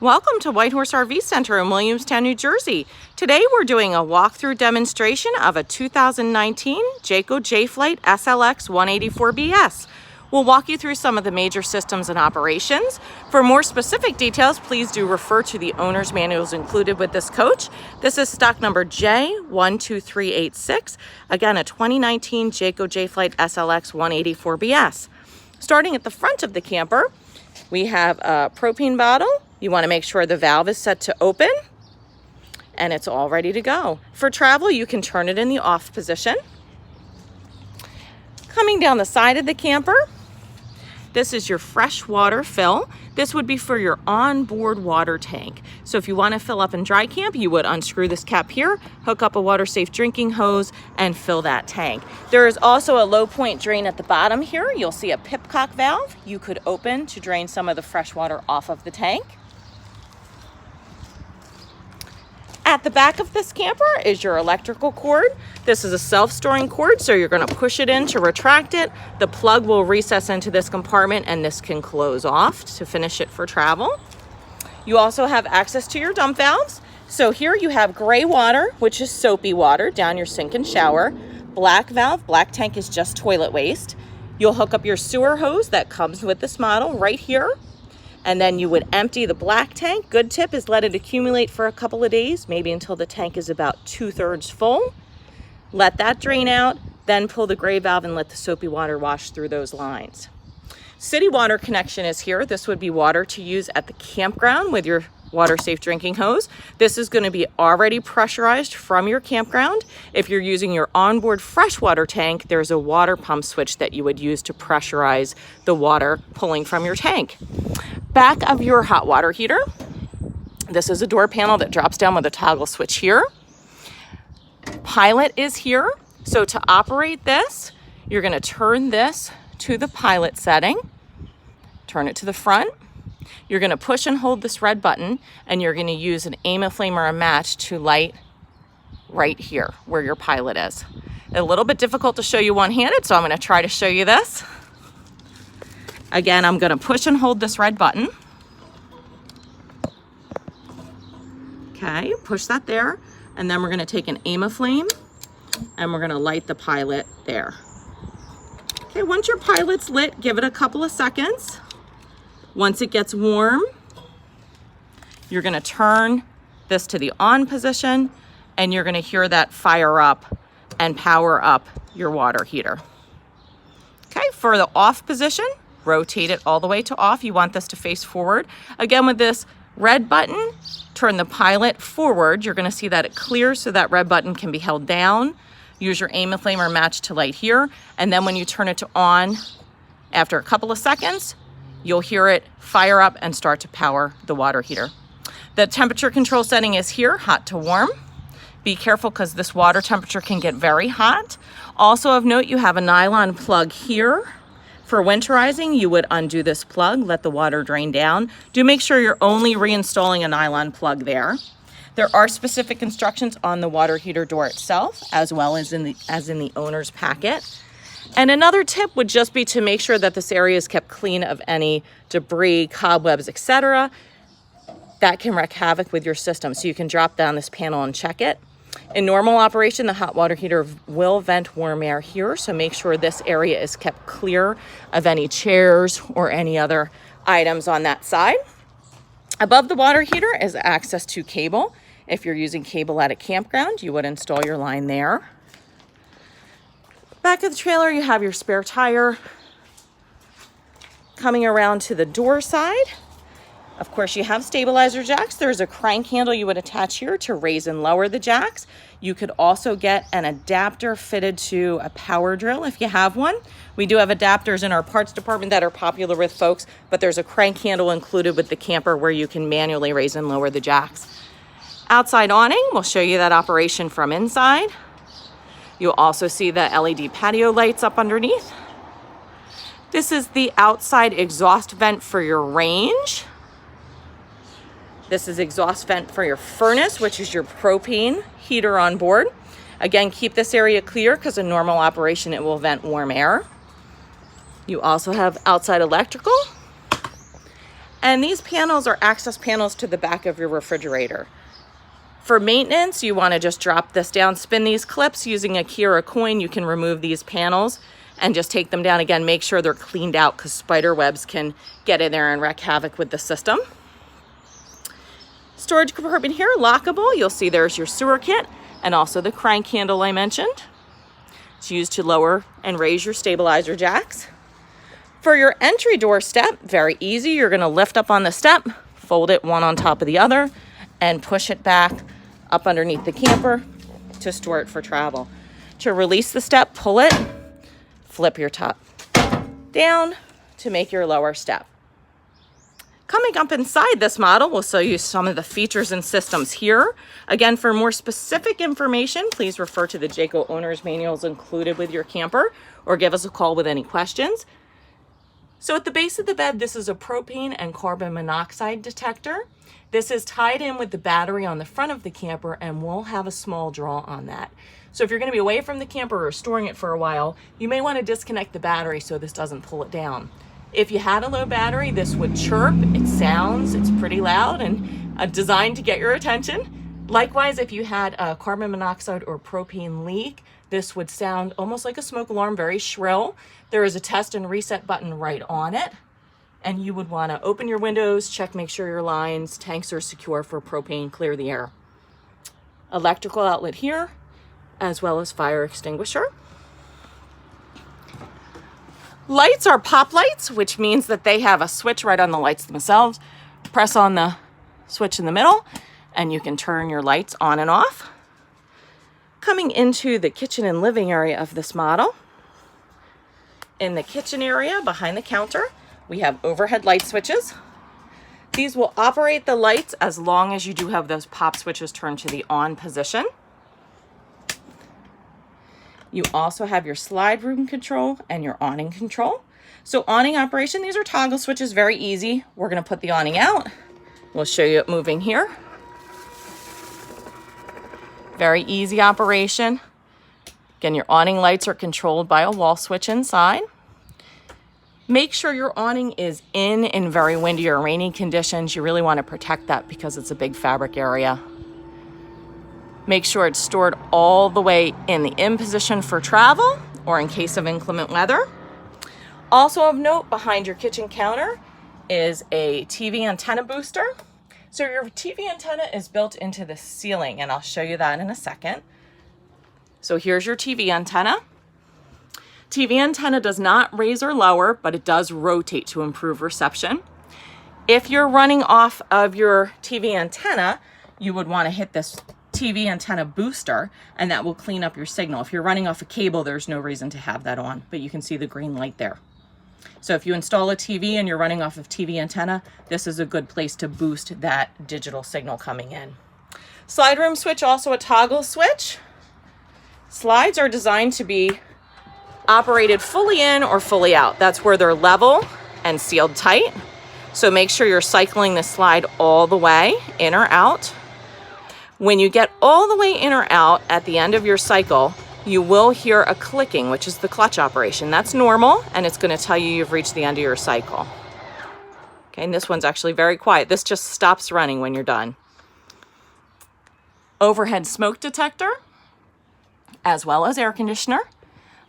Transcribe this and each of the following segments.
Welcome to White Horse RV Center in Williamstown, New Jersey. Today we're doing a walkthrough demonstration of a 2019 Jayco Jay Flight SLX 184BS. We'll walk you through some of the major systems and operations. For more specific details, please do refer to the owner's manuals included with this coach. This is stock number J12386. Again, a 2019 Jayco Jay Flight SLX 184BS. Starting at the front of the camper, we have a propane bottle. You want to make sure the valve is set to open and it's all ready to go. For travel, you can turn it in the off position. Coming down the side of the camper, this is your fresh water fill. This would be for your onboard water tank. So if you want to fill up in dry camp, you would unscrew this cap here, hook up a water safe drinking hose, and fill that tank. There is also a low point drain at the bottom here. You'll see a pipcock valve you could open to drain some of the fresh water off of the tank. At the back of this camper is your electrical cord. This is a self-storing cord, so you're going to push it in to retract it. The plug will recess into this compartment and this can close off to finish it for travel. You also have access to your dump valves. So here you have gray water, which is soapy water down your sink and shower. Black valve, black tank is just toilet waste. You'll hook up your sewer hose that comes with this model right here. And then you would empty the black tank. Good tip is let it accumulate for a couple of days, maybe until the tank is about 2/3 full. Let that drain out, then pull the gray valve and let the soapy water wash through those lines. City water connection is here. This would be water to use at the campground with your water safe drinking hose. This is going to be already pressurized from your campground. If you're using your onboard freshwater tank, there's a water pump switch that you would use to pressurize the water pulling from your tank. Back of your hot water heater, this is a door panel that drops down with a toggle switch here. Pilot is here. So to operate this, you're going to turn this to the pilot setting, turn it to the front. You're going to push and hold this red button, and you're going to use an aim a flame or a match to light right here where your pilot is. A little bit difficult to show you one-handed, so I'm going to try to show you this. Again, I'm going to push and hold this red button. Okay, push that there, and then we're going to take an aim a flame, and we're going to light the pilot there. Okay, once your pilot's lit, give it a couple of seconds. Once it gets warm, you're going to turn this to the on position, and you're going to hear that fire up and power up your water heater. Okay, for the off position, rotate it all the way to off. You want this to face forward. Again, with this red button, turn the pilot forward. You're going to see that it clears, so that red button can be held down. Use your aim a flame or match to light here. And then when you turn it to on, after a couple of seconds, you'll hear it fire up and start to power the water heater. The temperature control setting is here, hot to warm. Be careful because this water temperature can get very hot. Also of note, you have a nylon plug here. For winterizing, you would undo this plug, let the water drain down. Do make sure you're only reinstalling a nylon plug there. There are specific instructions on the water heater door itself, as well as in the owner's packet. And another tip would just be to make sure that this area is kept clean of any debris, cobwebs, etc. That can wreak havoc with your system. So you can drop down this panel and check it. In normal operation, the hot water heater will vent warm air here. So make sure this area is kept clear of any chairs or any other items on that side. Above the water heater is access to cable. If you're using cable at a campground, you would install your line there. Back of the trailer, you have your spare tire. Coming around to the door side, of course, you have stabilizer jacks. There's a crank handle you would attach here to raise and lower the jacks. You could also get an adapter fitted to a power drill if you have one. We do have adapters in our parts department that are popular with folks, but there's a crank handle included with the camper where you can manually raise and lower the jacks. Outside awning, we'll show you that operation from inside. You'll also see the LED patio lights up underneath. This is the outside exhaust vent for your range. This is exhaust vent for your furnace, which is your propane heater on board. Again, keep this area clear because in normal operation, it will vent warm air. You also have outside electrical. And these panels are access panels to the back of your refrigerator. For maintenance, you want to just drop this down, spin these clips using a key or a coin. You can remove these panels and just take them down. Again, make sure they're cleaned out because spider webs can get in there and wreak havoc with the system. Storage compartment here, lockable. You'll see there's your sewer kit and also the crank handle I mentioned. It's used to lower and raise your stabilizer jacks. For your entry door step, very easy. You're going to lift up on the step, fold it one on top of the other, and push it back up underneath the camper to store it for travel. To release the step, pull it, flip your top down to make your lower step. Coming up inside this model, we'll show you some of the features and systems here. Again, for more specific information, please refer to the Jayco owner's manuals included with your camper or give us a call with any questions. So at the base of the bed, this is a propane and carbon monoxide detector. This is tied in with the battery on the front of the camper and will have a small draw on that. So if you're going to be away from the camper or storing it for a while, you may want to disconnect the battery so this doesn't pull it down. If you had a low battery, this would chirp, it sounds, it's pretty loud and designed to get your attention. Likewise, if you had a carbon monoxide or propane leak, this would sound almost like a smoke alarm, very shrill. There is a test and reset button right on it. And you would want to open your windows, check, make sure your lines, tanks are secure for propane, clear the air. Electrical outlet here, as well as fire extinguisher. Lights are pop lights, which means that they have a switch right on the lights themselves. Press on the switch in the middle, and you can turn your lights on and off. Coming into the kitchen and living area of this model. In the kitchen area, behind the counter, we have overhead light switches. These will operate the lights as long as you do have those pop switches turned to the on position. You also have your slide room control and your awning control. So awning operation, these are toggle switches, very easy. We're going to put the awning out. We'll show you it moving here. Very easy operation. Again, your awning lights are controlled by a wall switch inside. Make sure your awning is in very windy or rainy conditions. You really want to protect that because it's a big fabric area. Make sure it's stored all the way in the in position for travel or in case of inclement weather. Also of note, behind your kitchen counter is a TV antenna booster. So your TV antenna is built into the ceiling, and I'll show you that in a second. So here's your TV antenna. TV antenna does not raise or lower, but it does rotate to improve reception. If you're running off of your TV antenna, you would want to hit this TV antenna booster, and that will clean up your signal. If you're running off a cable, there's no reason to have that on, but you can see the green light there. So if you install a TV and you're running off of TV antenna, this is a good place to boost that digital signal coming in. Slide room switch, also a toggle switch. Slides are designed to be operated fully in or fully out. That's where they're level and sealed tight. So make sure you're cycling the slide all the way in or out. When you get all the way in or out at the end of your cycle, you will hear a clicking, which is the clutch operation. That's normal, and it's going to tell you you've reached the end of your cycle. Okay, and this one's actually very quiet. This just stops running when you're done. Overhead smoke detector, as well as air conditioner.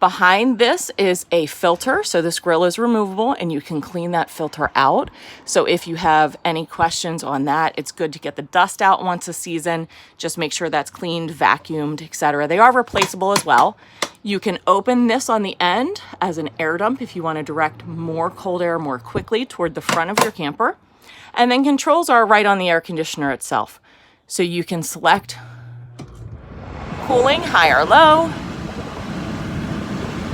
Behind this is a filter, so this grill is removable and you can clean that filter out. So if you have any questions on that, it's good to get the dust out once a season. Just make sure that's cleaned, vacuumed, etc. They are replaceable as well. You can open this on the end as an air dump if you want to direct more cold air more quickly toward the front of your camper. And then controls are right on the air conditioner itself. So you can select cooling, high or low,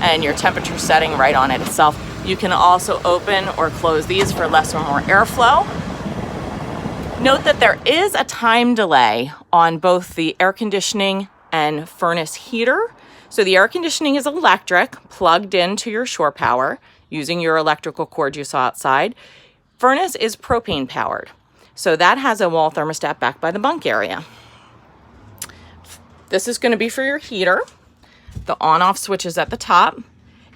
and your temperature setting right on it itself. You can also open or close these for less or more airflow. Note that there is a time delay on both the air conditioning and furnace heater. So the air conditioning is electric, plugged into your shore power using your electrical cord you saw outside. Furnace is propane powered. So that has a wall thermostat back by the bunk area. This is going to be for your heater. The on-off switch is at the top.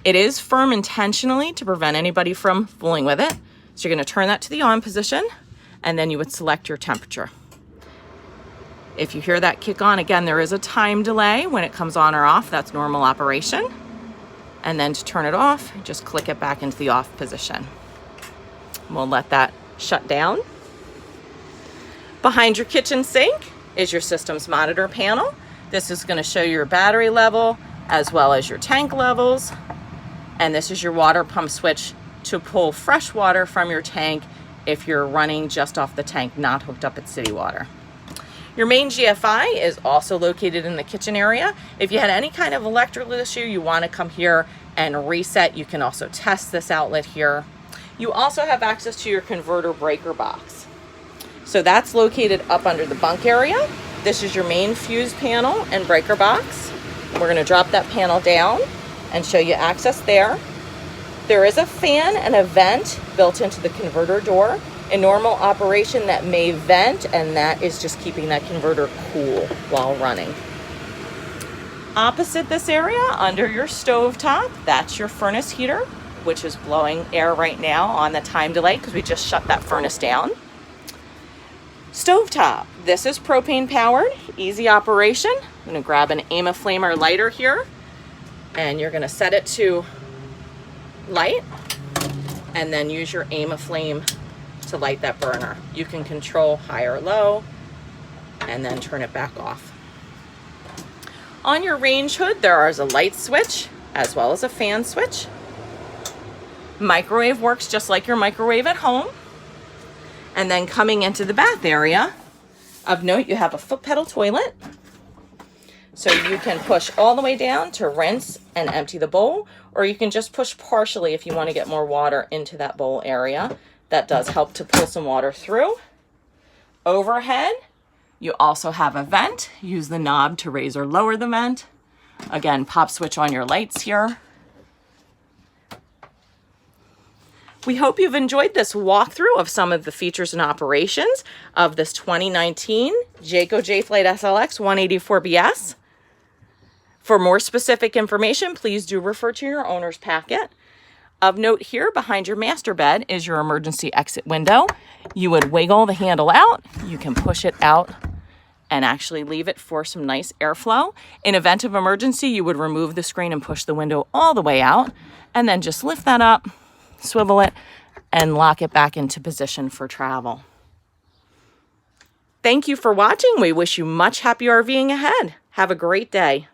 It is firm intentionally to prevent anybody from fooling with it. So you're going to turn that to the on position, and then you would select your temperature. If you hear that kick on, again, there is a time delay when it comes on or off. That's normal operation. And then to turn it off, just click it back into the off position. We'll let that shut down. Behind your kitchen sink is your systems monitor panel. This is going to show your battery level as well as your tank levels. And this is your water pump switch to pull fresh water from your tank if you're running just off the tank, not hooked up at city water. Your main GFI is also located in the kitchen area. If you had any kind of electrical issue, you want to come here and reset. You can also test this outlet here. You also have access to your converter breaker box. So that's located up under the bunk area. This is your main fuse panel and breaker box. We're going to drop that panel down and show you access there. There is a fan and a vent built into the converter door. In normal operation, that may vent, and that is just keeping that converter cool while running. Opposite this area, under your stove top, that's your furnace heater, which is blowing air right now on the time delay because we just shut that furnace down. Stovetop, this is propane powered, easy operation. I'm going to grab an AIM-A-Flamer lighter here, and you're going to set it to light, and then use your AIM-A-Flame to light that burner. You can control high or low, and then turn it back off. On your range hood, there is a light switch as well as a fan switch. Microwave works just like your microwave at home. And then coming into the bath area, of note, you have a foot pedal toilet. So you can push all the way down to rinse and empty the bowl, or you can just push partially if you want to get more water into that bowl area. That does help to pull some water through. Overhead, you also have a vent. Use the knob to raise or lower the vent. Again, pop switch on your lights here. We hope you've enjoyed this walkthrough of some of the features and operations of this 2019 Jayco Jay Flight SLX 184BS. For more specific information, please do refer to your owner's packet. Of note here, behind your master bed is your emergency exit window. You would wiggle the handle out. You can push it out and actually leave it for some nice airflow. In event of emergency, you would remove the screen and push the window all the way out, and then just lift that up, swivel it, and lock it back into position for travel. Thank you for watching. We wish you much happy RVing ahead. Have a great day.